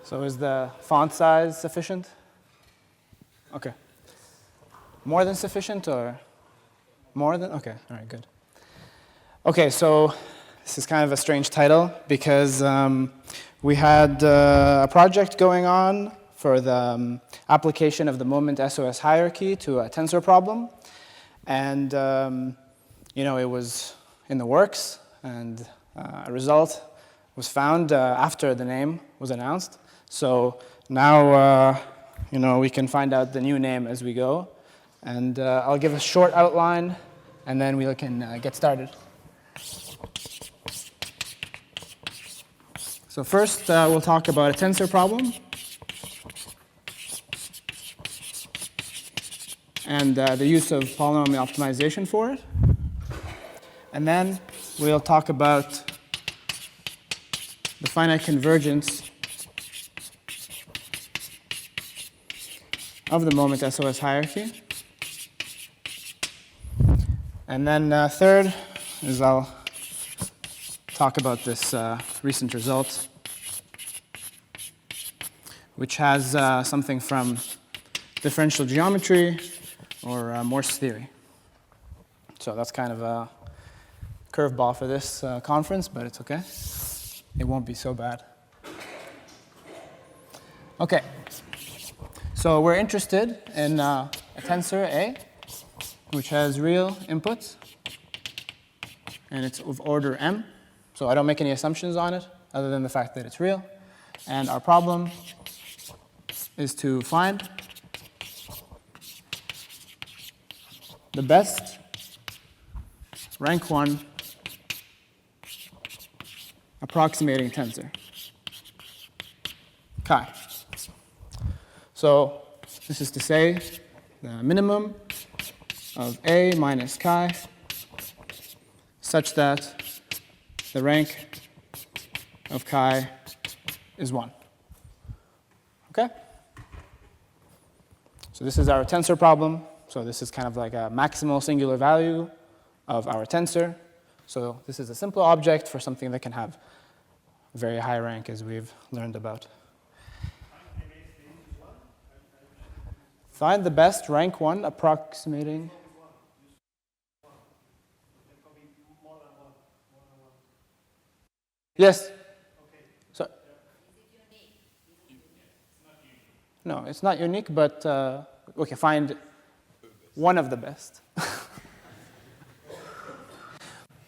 So is the font size sufficient? Okay. More than sufficient or more than? Okay, all right, good. Okay, so this is kind of a strange title because we had a project going on for the application of the moment SOS hierarchy to a tensor problem. And, it was in the works, and a result was found after the name was announced. So now, we can find out the new name as we go. And I'll give a short outline, and then we can get started. So first, we'll talk about a tensor problem. And the use of polynomial optimization for it. And then we'll talk about the finite convergence of the moment SOS hierarchy. And then third is I'll talk about this recent result, which has something from differential geometry or Morse theory. So that's kind of a curveball for this conference, but it's okay. It won't be so bad. Okay. So we're interested in a tensor A, which has real inputs, and it's of order m. So I don't make any assumptions on it, other than the fact that it's real. And our problem is to find the best rank 1 approximating tensor, chi. So this is to say the minimum of A minus chi such that the rank of chi is 1. Okay? So this is our tensor problem. So this is kind of like a maximal singular value of our tensor. So this is a simple object for something that can have a very high rank, as we've learned about. Find the best rank 1 approximating. Yes? So, no, it's not unique, but okay, find one of the best.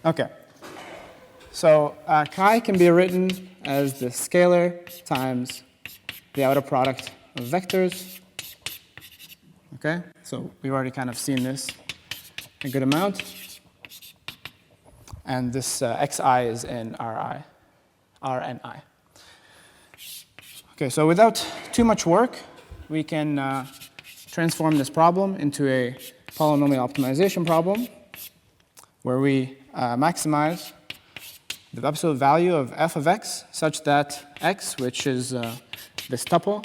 Okay. So chi can be written as the scalar times the outer product of vectors. Okay, so we've already kind of seen this a good amount. And this xi is in Rni. Okay, so without too much work, we can transform this problem into a polynomial optimization problem where we maximize the absolute value of f of x such that x, which is this tuple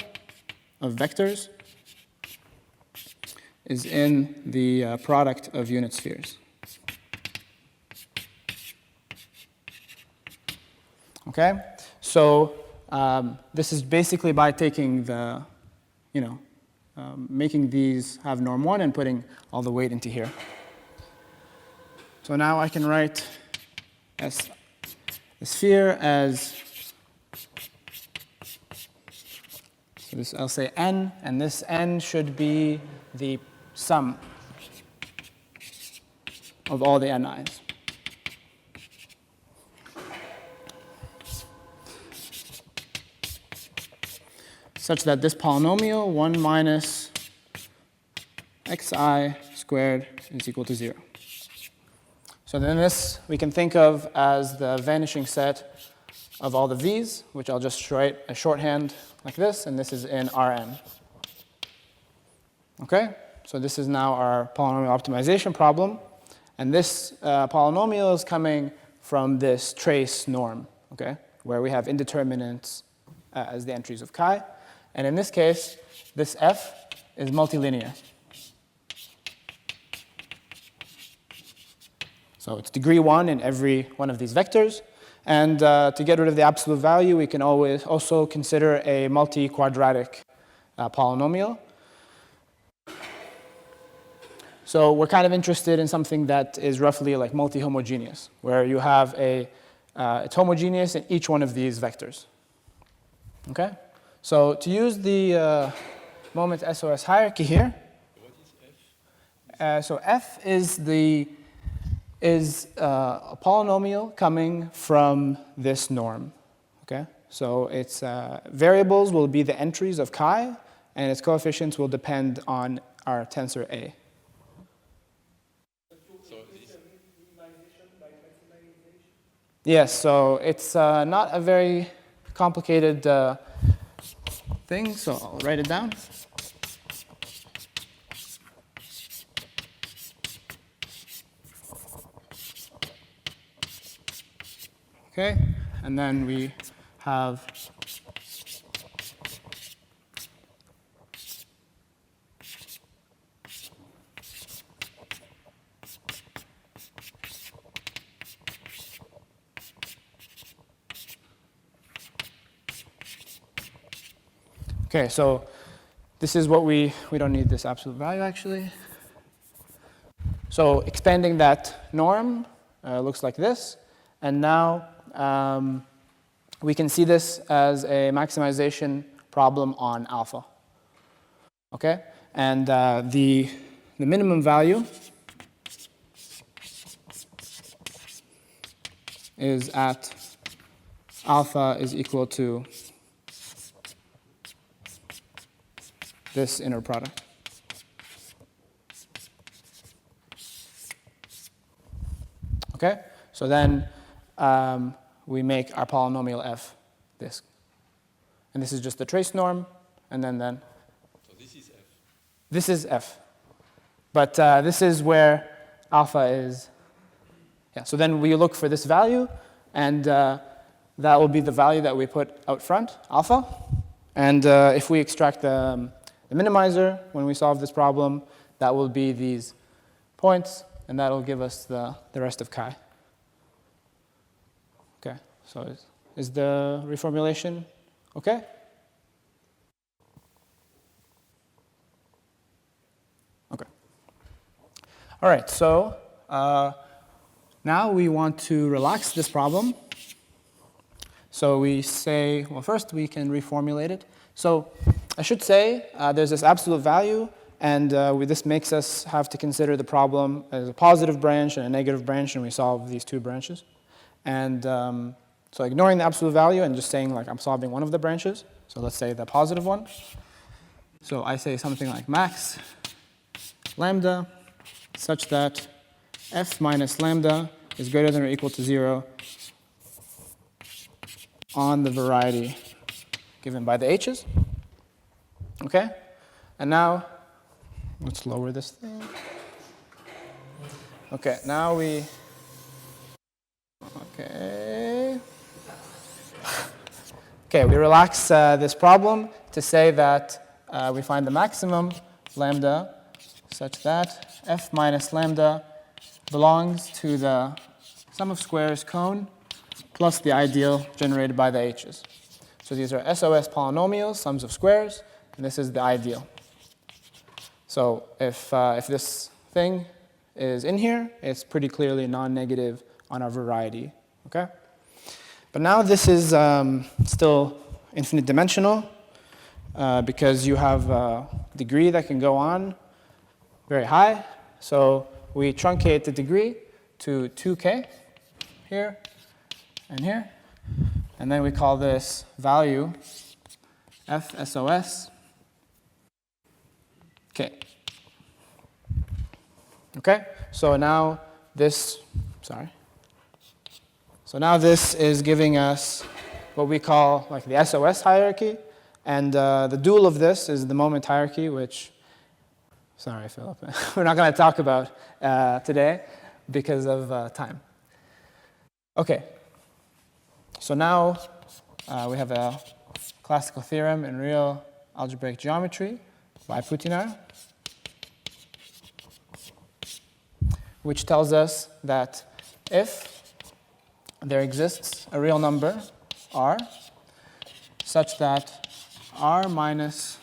of vectors, is in the product of unit spheres. Okay, so this is basically by taking the, making these have norm 1 and putting all the weight into here. So now I can write the sphere as, so this, I'll say n, and this n should be the sum of all the ni's. Such that this polynomial, 1 minus xi squared is equal to 0. So then this we can think of as the vanishing set of all the v's, which I'll just write a shorthand like this, and this is in Rn. Okay? So this is now our polynomial optimization problem, and this polynomial is coming from this trace norm, okay, where we have indeterminates as the entries of chi. And in this case, this f is multilinear. So it's degree 1 in every one of these vectors, And to get rid of the absolute value, we can always also consider a multi-quadratic polynomial. So we're kind of interested in something that is roughly like multi-homogeneous, where you have it's homogeneous in each one of these vectors. Okay? So to use the moment SOS hierarchy here, What is F? so F is a polynomial coming from this norm. Okay? So its variables will be the entries of chi, and its coefficients will depend on our tensor A. Yes, so it's not a very complicated thing, so I'll write it down. Okay, and then we have okay, so this is what we don't need this absolute value actually. So expanding that norm looks like this. And now we can see this as a maximization problem on alpha. Okay? And the minimum value is at alpha is equal to this inner product. Okay? So then we make our polynomial f this. And this is just the trace norm, and then So this is F. this is f. But this is where alpha is. Yeah, so then we look for this value, and that will be the value that we put out front, alpha. And if we extract the minimizer when we solve this problem, that will be these points, and that will give us the rest of chi. Okay, so is the reformulation okay? Okay. All right, so now we want to relax this problem. So we say, well, first we can reformulate it. So I should say there's this absolute value, and this makes us have to consider the problem as a positive branch and a negative branch, and we solve these two branches. And so ignoring the absolute value and just saying, like, I'm solving one of the branches. So let's say the positive one. So I say something like max lambda such that f minus lambda is greater than or equal to 0 on the variety given by the h's. Okay? And now, let's lower this thing. Okay, now we, okay, we relax this problem to say that we find the maximum lambda such that f minus lambda belongs to the sum of squares cone plus the ideal generated by the h's. So these are SOS polynomials, sums of squares, and this is the ideal. So if this thing is in here, it's pretty clearly non-negative on our variety. Okay? But now this is still infinite dimensional because you have a degree that can go on very high. So we truncate the degree to 2k here and here. And then we call this value f SOS k. Okay? So now this, So now this is giving us what we call like the SOS hierarchy. And the dual of this is the moment hierarchy, which, sorry, Philip, we're not going to talk about today because of time. Okay. So now we have a classical theorem in real algebraic geometry by Putinar, which tells us that if there exists a real number, r, such that r minus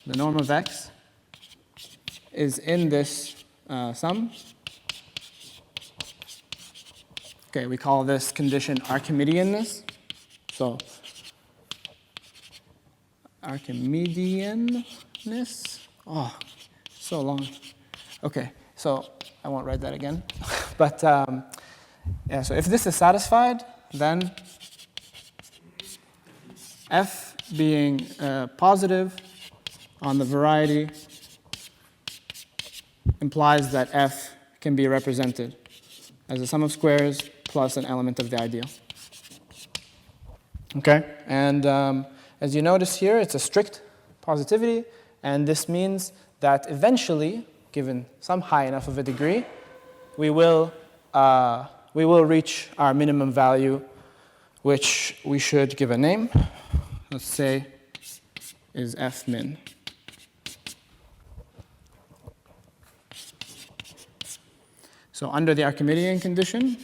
the norm of x is in this sum. Okay, we call this condition Archimedeanness. So Archimedeanness. Oh, so long. Okay, so I won't write that again. But yeah, so if this is satisfied, then f being positive on the variety implies that f can be represented as a sum of squares plus an element of the ideal. Okay, and as you notice here, it's a strict positivity, and this means that eventually, given some high enough of a degree, we will reach our minimum value, which we should give a name. Let's say is f min. So under the Archimedean condition,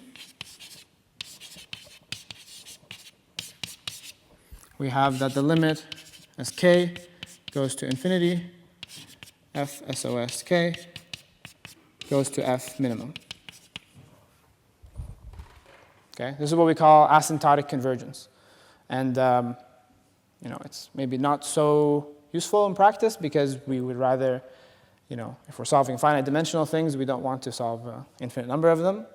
we have that the limit as k goes to infinity, f SOS k goes to f minimum. Okay, this is what we call asymptotic convergence. And it's maybe not so useful in practice because we would rather, if we're solving finite dimensional things, we don't want to solve an infinite number of them.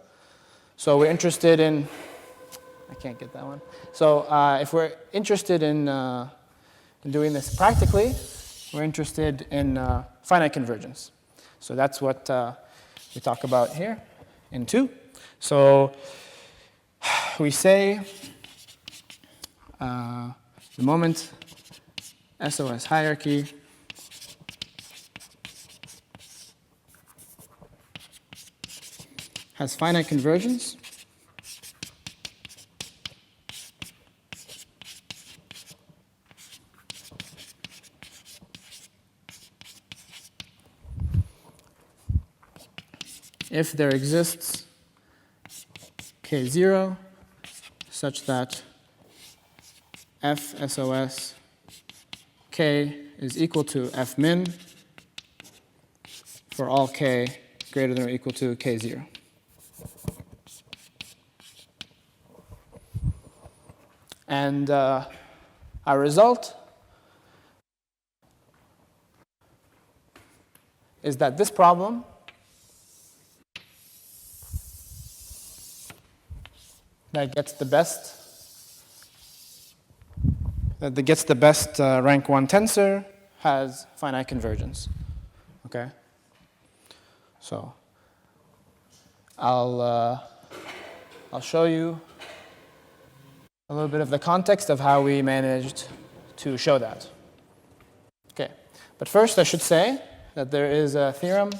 So we're interested in, I can't get that one. So if we're interested in doing this practically, we're interested in finite convergence. So that's what we talk about here in 2. So we say the moment SOS hierarchy has finite convergence, if there exists K0 such that f SOS k is equal to f min for all k greater than or equal to K0. And our result is that this problem that gets the best rank 1 tensor has finite convergence. Okay? So I'll show you a little bit of the context of how we managed to show that. Okay, but first I should say that there is a theorem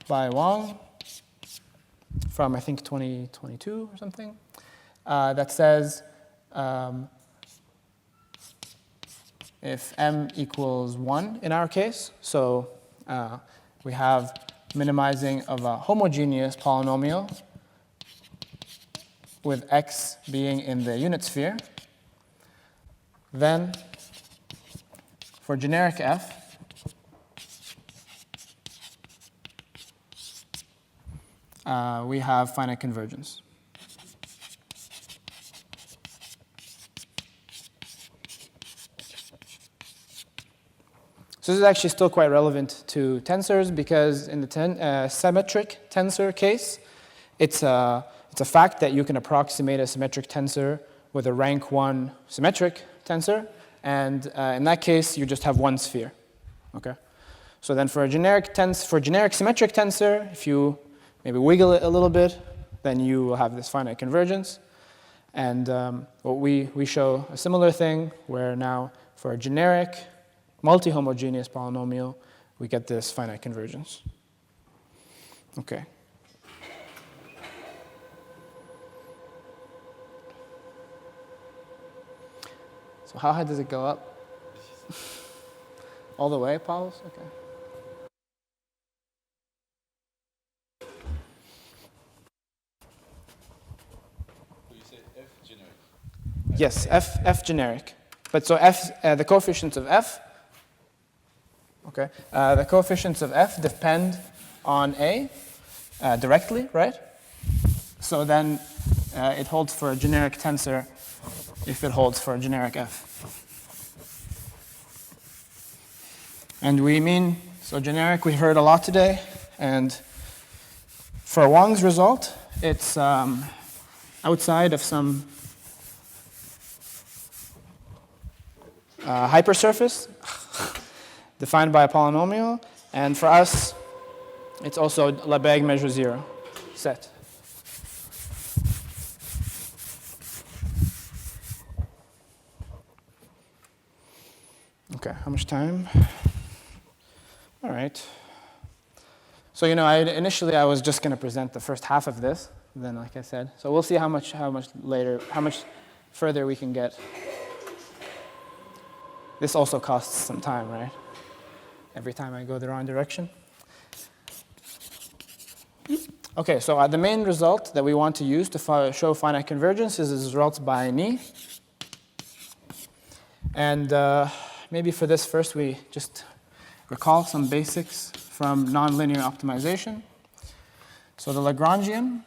by Wang from, I think, 2022 or something, that says if m equals 1 in our case, so we have minimizing of a homogeneous polynomial with x being in the unit sphere, then for generic f, we have finite convergence. So this is actually still quite relevant to tensors because in the symmetric tensor case, it's a fact that you can approximate a symmetric tensor with a rank 1 symmetric tensor, and in that case, you just have one sphere. Okay. So then for a generic symmetric tensor, if you maybe wiggle it a little bit, then you will have this finite convergence. And what we show a similar thing where now for a generic multi-homogeneous polynomial, we get this finite convergence. Okay. So how high does it go up? All the way, Paulos? Okay. yes, f generic. But so f, the coefficients of f, okay, the coefficients of f depend on a directly, right? So then it holds for a generic tensor if it holds for a generic f. And we mean, so generic we heard a lot today, and for Wang's result, it's outside of some hypersurface defined by a polynomial, and for us, it's also Lebesgue measure 0 set. Okay, how much time? All right. So initially I was just going to present the first half of this. Then, like I said, so we'll see how much further we can get. This also costs some time, right? Every time I go the wrong direction. Okay, so the main result that we want to use to show finite convergence is the result by Ni. And maybe for this first we just recall some basics from nonlinear optimization. So the Lagrangian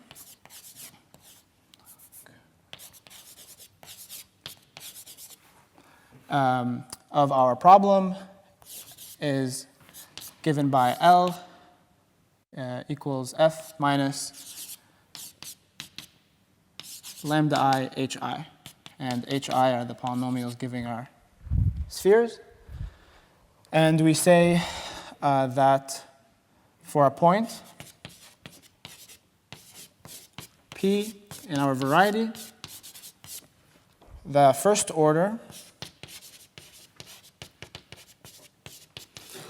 of our problem is given by L equals F minus lambda I hi. And hi are the polynomials giving our spheres. And we say that for a point P in our variety, the first order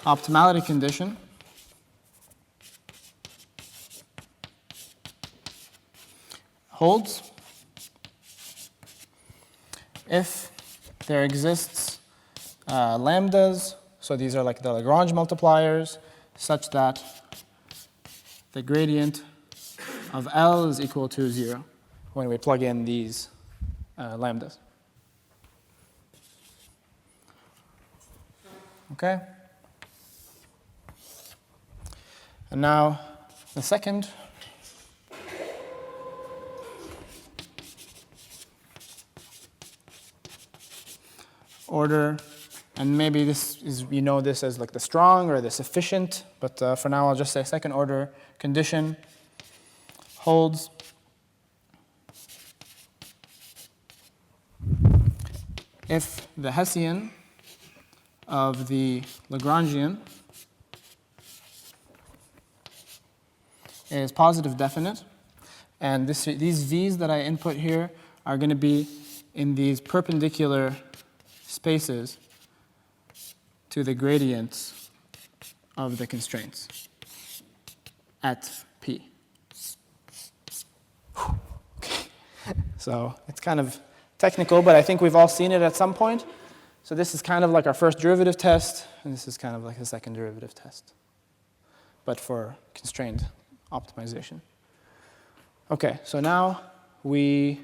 optimality condition holds if there exists lambdas, so these are like the Lagrange multipliers, such that the gradient of L is equal to 0 when we plug in these lambdas. Okay? And now the second order, and maybe this is, this as like the strong or the sufficient, but for now I'll just say second order condition holds if the Hessian of the Lagrangian is positive definite, and these v's that I input here are going to be in these perpendicular spaces to the gradients of the constraints at P. Okay. So it's kind of technical, but I think we've all seen it at some point. So this is kind of like our first derivative test, and this is kind of like a second derivative test, but for constrained optimization. Okay, so now we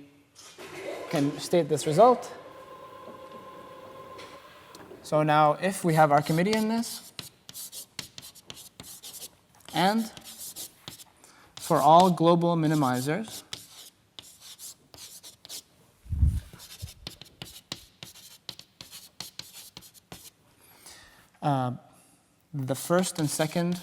can state this result. So now if we have Archimedeanness, and for all global minimizers, the first and second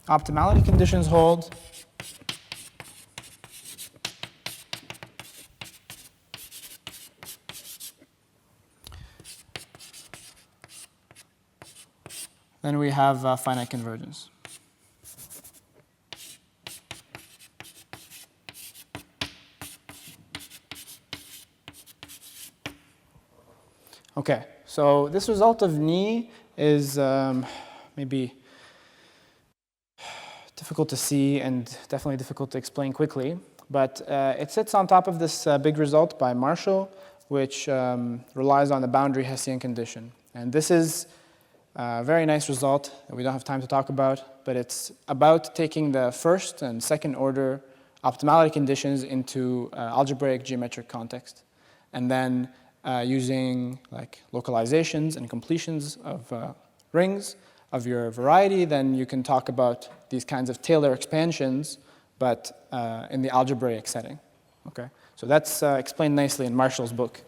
optimality conditions hold, then we have finite convergence. Okay, so this result of Ni is maybe difficult to see and definitely difficult to explain quickly, but it sits on top of this big result by Marshall which relies on the boundary Hessian condition. And this is a very nice result that we don't have time to talk about, but it's about taking the first and second order optimality conditions into algebraic geometric context, and then using like localizations and completions of rings of your variety, then you can talk about these kinds of Taylor expansions, but in the algebraic setting. Okay, so that's explained nicely in Marshall's book.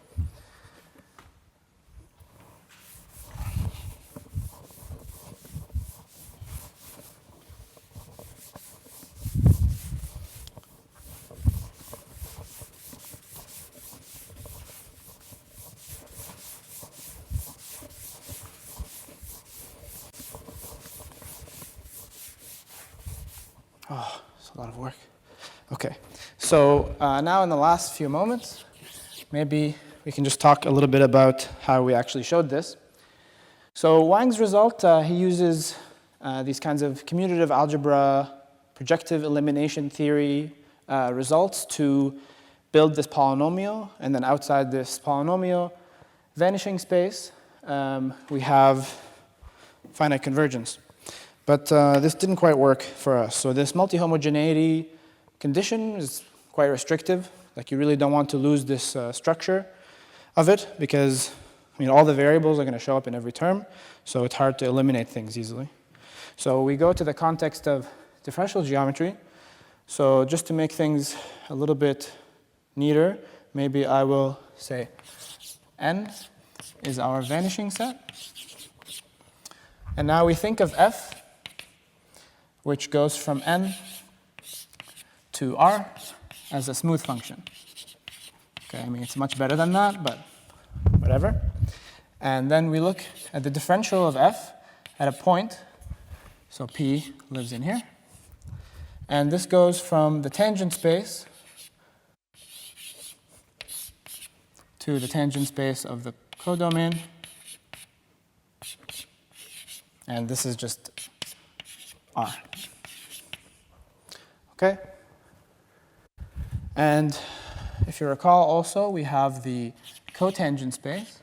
Oh, it's a lot of work. Okay, so now in the last few moments, maybe we can just talk a little bit about how we actually showed this. So Wang's result, he uses these kinds of commutative algebra, projective elimination theory results to build this polynomial, and then outside this polynomial vanishing space, we have finite convergence. But this didn't quite work for us. So this multi-homogeneity condition is quite restrictive. Like you really don't want to lose this structure of it because all the variables are going to show up in every term. So it's hard to eliminate things easily. So we go to the context of differential geometry. So just to make things a little bit neater, maybe I will say N is our vanishing set. And now we think of F, which goes from N to R as a smooth function. Okay, it's much better than that, but whatever. And then we look at the differential of F at a point. So P lives in here. And this goes from the tangent space to the tangent space of the codomain. And this is just R. Okay? And if you recall also, we have the cotangent space.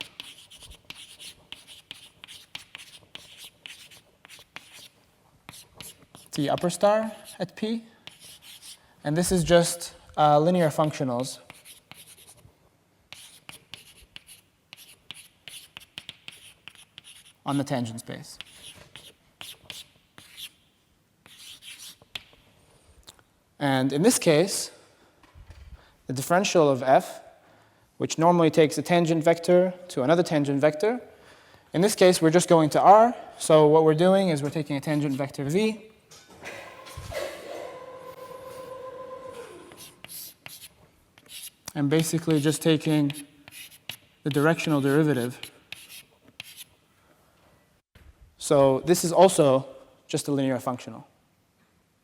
T upper star at P. And this is just linear functionals. On the tangent space. And in this case, the differential of F, which normally takes a tangent vector to another tangent vector, in this case, we're just going to R. So what we're doing is we're taking a tangent vector V. And basically just taking the directional derivative. So this is also just a linear functional,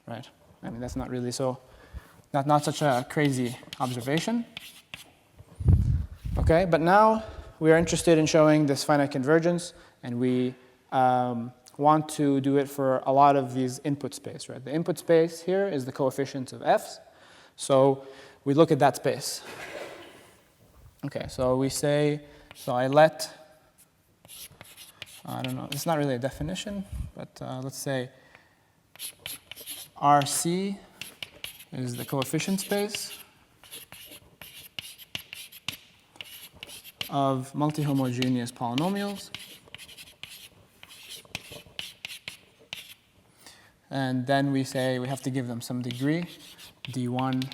right? That's not really so, not such a crazy observation. Okay, but now we are interested in showing this finite convergence, and we want to do it for a lot of these input space, right? The input space here is the coefficients of F's. So we look at that space. Okay, so we say, so I let, I don't know, it's not really a definition, but let's say RC is the coefficient space of multi-homogeneous polynomials. And then we say we have to give them some degree, D1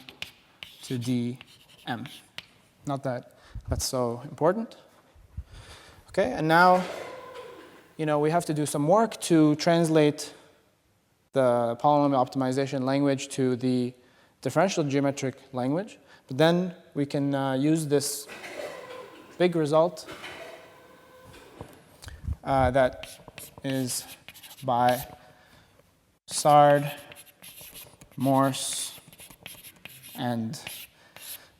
to dm. Not that that's so important. Okay, and now we have to do some work to translate the polynomial optimization language to the differential geometric language. But then we can use this big result that is by Sard, Morse, and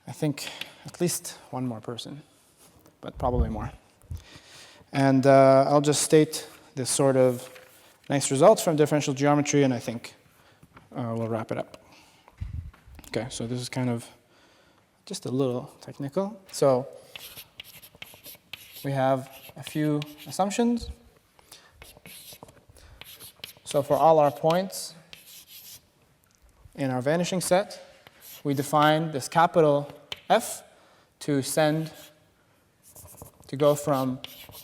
I think at least one more person, but probably more. And I'll just state this sort of nice results from differential geometry, and I think we'll wrap it up. Okay, so this is kind of just a little technical. So we have a few assumptions. So for all our points in our vanishing set, we define this capital F to go from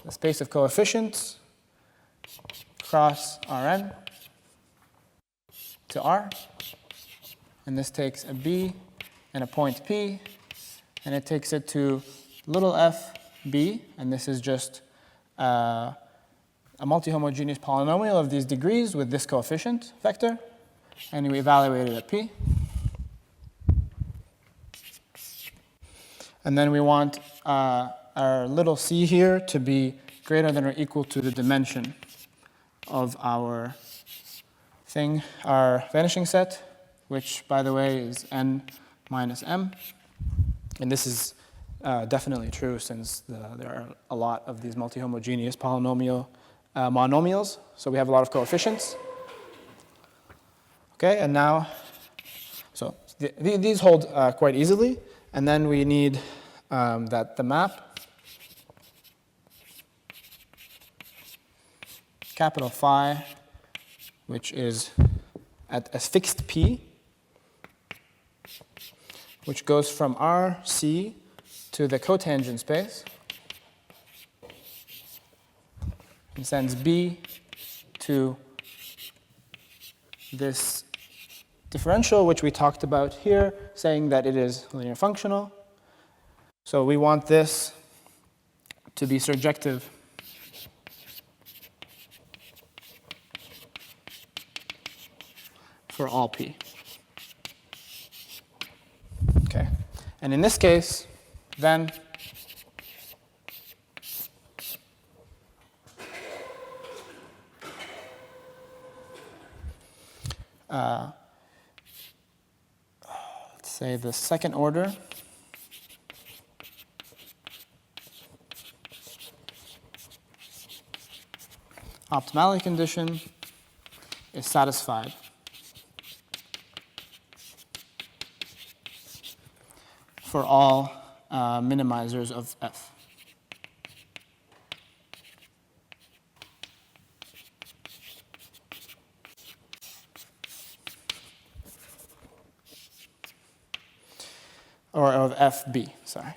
the space of coefficients across Rn to R. And this takes a B and a point P, and it takes it to little f B, and this is just a multi-homogeneous polynomial of these degrees with this coefficient vector, and we evaluate it at P. And then we want our little c here to be greater than or equal to the dimension of our thing, our vanishing set, which, by the way, is n minus m. And this is definitely true since there are a lot of these multi-homogeneous monomials, so we have a lot of coefficients. Okay, and now, so these hold quite easily, and then we need that the map capital phi, which is at a fixed p, which goes from RC to the cotangent space and sends B to this differential, which we talked about here, saying that it is linear functional. So we want this to be surjective for all P. Okay, and in this case, then let's say the second order optimality condition is satisfied for all minimizers of F. Or of FB, sorry.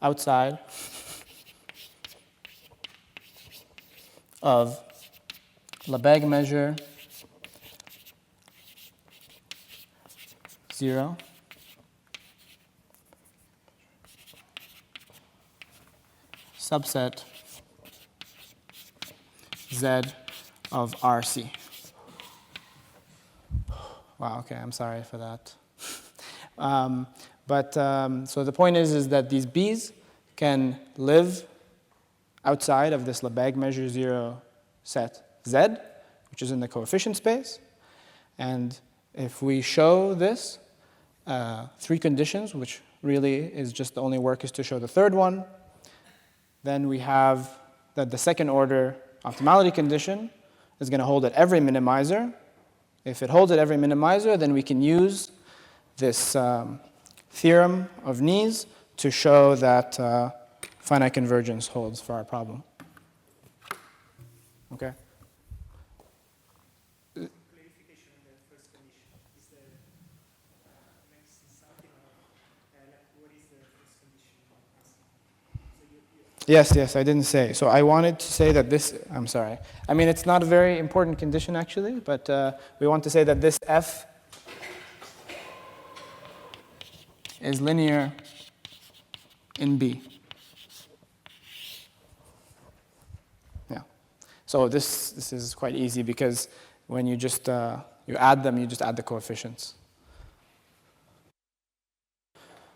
Outside of Lebesgue measure 0, subset Z of RC. Wow, okay, I'm sorry for that. So the point is that these B's can live outside of this Lebesgue measure 0 set Z, which is in the coefficient space. And if we show this, three conditions, which really is just the only work is to show the third one, then we have that the second order optimality condition is going to hold at every minimizer. If it holds at every minimizer, then we can use this theorem of Nies to show that finite convergence holds for our problem. Okay? Clarification on the first condition. Is there mentioned something like what is the first condition? Yes, I didn't say. So I wanted to say that this, I'm sorry. I mean, it's not a very important condition, actually, but we want to say that this F is linear in B. Yeah. So this is quite easy because when you just you add them, you just add the coefficients.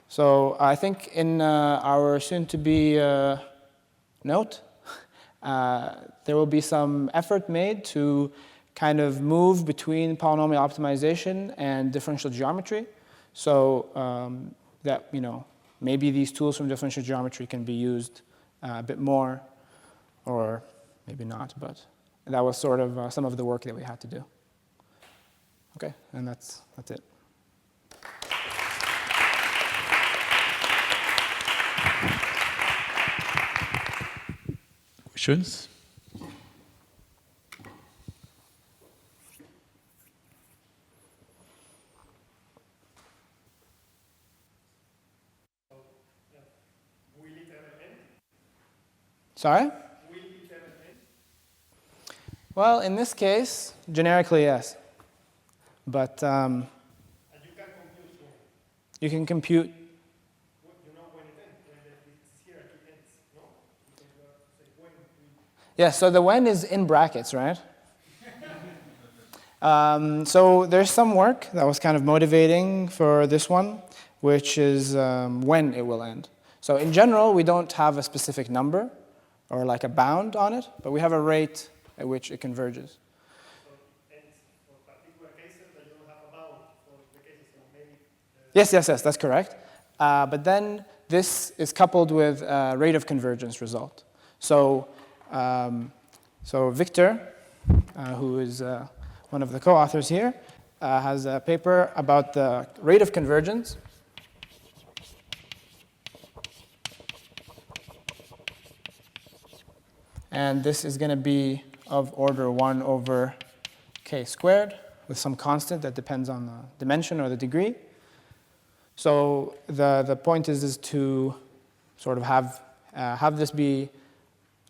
So I think in our soon-to-be note, there will be some effort made to kind of move between polynomial optimization and differential geometry. So that, maybe these tools from differential geometry can be used a bit more, or maybe not, but that was sort of some of the work that we had to do. Okay, and that's it. questions? Sorry? Well, in this case, generically, yes. But you can compute. Yes, so the when is in brackets, right? So there's some work that was kind of motivating for this one, which is when it will end. So in general, we don't have a specific number or like a bound on it, but we have a rate at which it converges. Yes, that's correct. But then this is coupled with a rate of convergence result. So Victor, who is one of the co-authors here, has a paper about the rate of convergence. And this is going to be of order 1 over k squared with some constant that depends on the dimension or the degree. So the point is to sort of have this be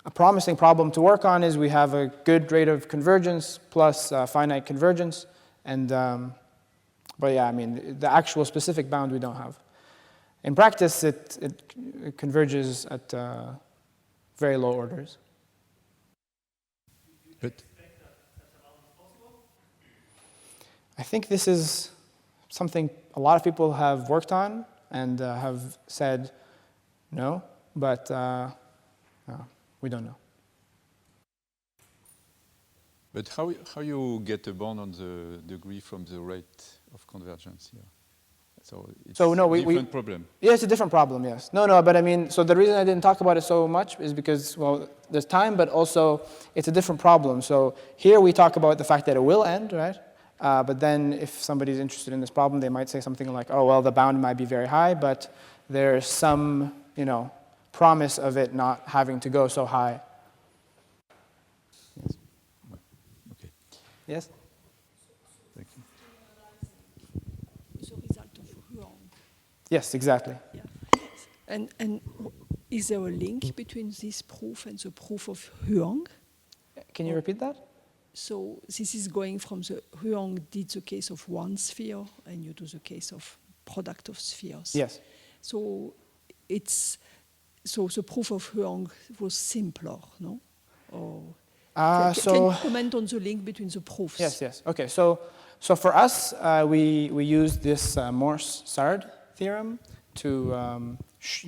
a promising problem to work on. Is we have a good rate of convergence plus finite convergence, and but yeah, I mean the actual specific bound we don't have. In practice, it converges at very low orders. But I think this is something a lot of people have worked on and have said no, but we don't know. But how you get a bound on the degree from the rate of convergence here? So it's So, no, a different problem. Yeah, it's a different problem, yes. No, but I mean, so the reason I didn't talk about it so much is because, well, there's time, but also it's a different problem. So here we talk about the fact that it will end, right? But then if somebody's interested in this problem, they might say something like, oh, well, the bound might be very high, but there's some, promise of it not having to go so high. Yes. Okay. Yes? Thank you. The result of Huang. Yes, exactly. Yeah. And is there a link between this proof and the proof of Huang? Can you repeat that? So this is going from the Huang did the case of one sphere, and you do the case of product of spheres. Yes. So the proof of Huang was simpler, no? Or can you comment on the link between the proofs? Yes. Okay, so for us, we use this Morse-Sard theorem to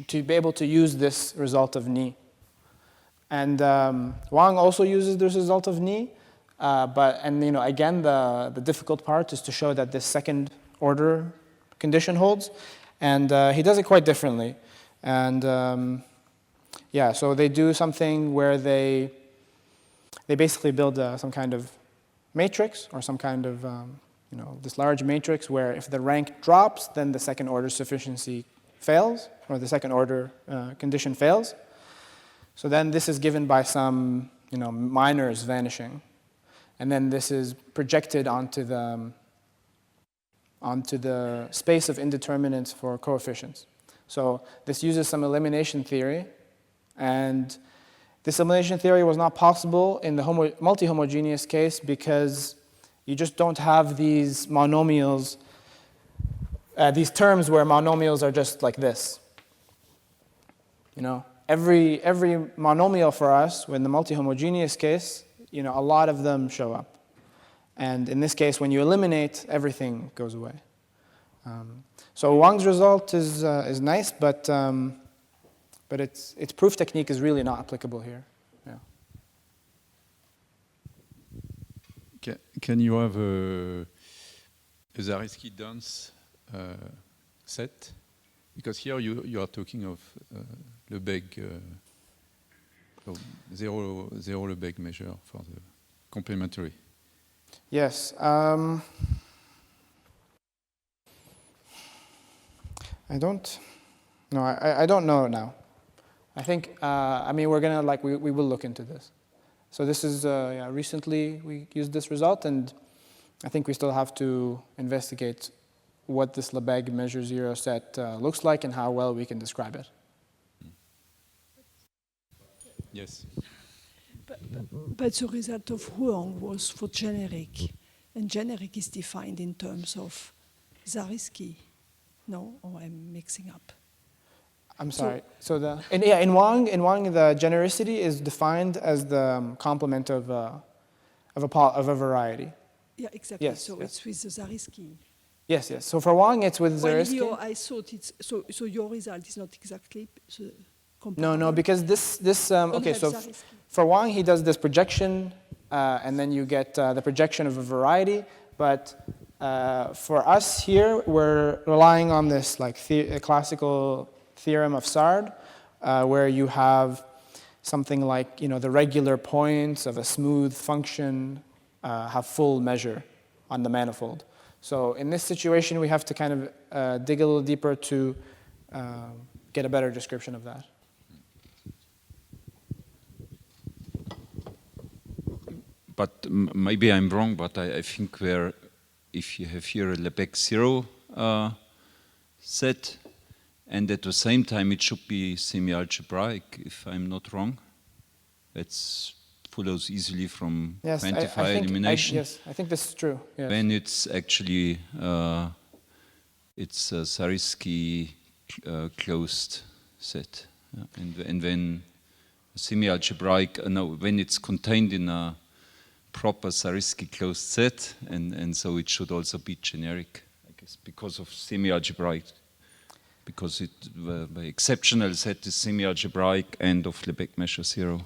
be able to use this result of Ni. And Wang also uses this result of Ni, again, the difficult part is to show that this second order condition holds, and he does it quite differently. And so they do something where they basically build some kind of matrix or some kind of this large matrix where if the rank drops, then the second order sufficiency fails, or the second order condition fails. So then this is given by some minors vanishing, and then this is projected onto the space of indeterminates for coefficients. So this uses some elimination theory, and this elimination theory was not possible in the multi-homogeneous case because you just don't have these monomials, these terms where monomials are just like this. Every monomial for us, in the multi-homogeneous case, a lot of them show up. And in this case, when you eliminate, everything goes away. So Wang's result is nice, but its proof technique is really not applicable here. Yeah. Can you have a Zariski dance set? Because here you are talking of Lebesgue, zero Lebesgue measure for the complementary. Yes. I don't know now. I think, I mean, we're gonna we will look into this. So this is, recently we used this result, and I think we still have to investigate what this Lebesgue measure zero set looks like and how well we can describe it. Yes. But the result of Huang was for generic, and generic is defined in terms of Zariski. No, or I'm mixing up. I'm sorry. So in Wang, the genericity is defined as the complement of a variety. Yeah, exactly. Yes, So yes. it's with the Zariski. Yes, yes. So for Wang, it's with Well, Zariski. here I thought it's so your result is not exactly No, no, because this okay. have So Zariski. for Wang, he does this projection, and then you get the projection of a variety. But for us here, we're relying on this classical theorem of Sard, where you have something like the regular points of a smooth function have full measure on the manifold. So in this situation, we have to kind of dig a little deeper to get a better description of that. But maybe I'm wrong, but I think if you have here a Lebesgue zero set, and at the same time it should be semi-algebraic, if I'm not wrong. That follows easily from quantifier elimination. Yes, I think this is true. Yes. When it's actually it's a Zariski closed set, and when semi-algebraic, when it's contained in a proper Zariski closed set, and so it should also be generic, I guess, because of semi-algebraic, because the exceptional set is semi-algebraic and of Lebesgue measure zero.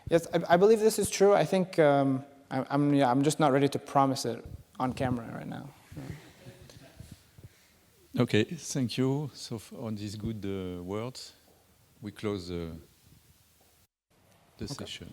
Yes, I believe this is true. I think I'm just not ready to promise it on camera right now. Yeah. Okay, thank you. So on these good words, we close the session.